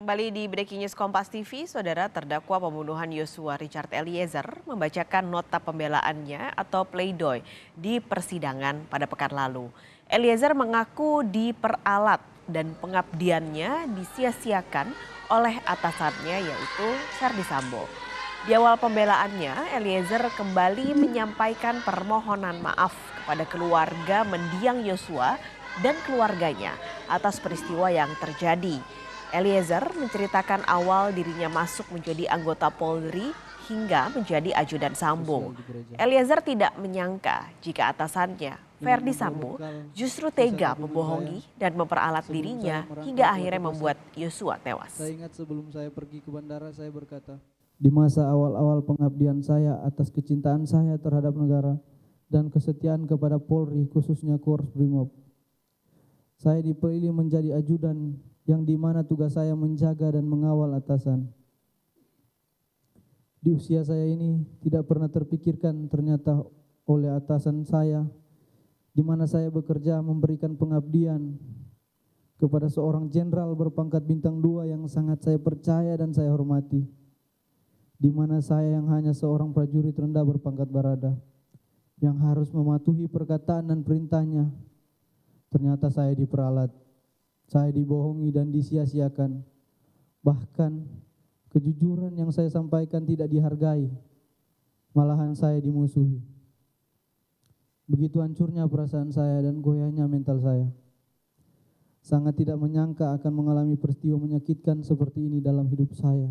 Kembali di Breaking News Kompas TV, Saudara, terdakwa pembunuhan Yosua Richard Eliezer membacakan nota pembelaannya atau pleidoy di persidangan pada pekan lalu. Eliezer mengaku diperalat dan pengabdiannya disia-siakan oleh atasannya yaitu Ferdy Sambo. Di awal pembelaannya, Eliezer kembali menyampaikan permohonan maaf kepada keluarga mendiang Yosua dan keluarganya atas peristiwa yang terjadi. Eliezer menceritakan awal dirinya masuk menjadi anggota Polri hingga menjadi ajudan Sambo. Eliezer tidak menyangka jika atasannya, Ferdy Sambo, justru tega membohongi dan memperalat dirinya hingga akhirnya membuat Yosua tewas. Saya ingat sebelum saya pergi ke bandara, saya berkata, di masa awal-awal pengabdian saya atas kecintaan saya terhadap negara dan kesetiaan kepada Polri, khususnya Korps Brimob, saya dipilih menjadi ajudan yang dimana tugas saya menjaga dan mengawal atasan. Di usia saya ini tidak pernah terpikirkan ternyata oleh atasan saya, di mana saya bekerja memberikan pengabdian kepada seorang jenderal berpangkat bintang 2 yang sangat saya percaya dan saya hormati, di mana saya yang hanya seorang prajurit rendah berpangkat barada, yang harus mematuhi perkataan dan perintahnya. Ternyata saya diperalat, saya dibohongi dan disia-siakan. Bahkan kejujuran yang saya sampaikan tidak dihargai, malahan saya dimusuhi. Begitu hancurnya perasaan saya dan goyahnya mental saya. Sangat tidak menyangka akan mengalami peristiwa menyakitkan seperti ini dalam hidup saya.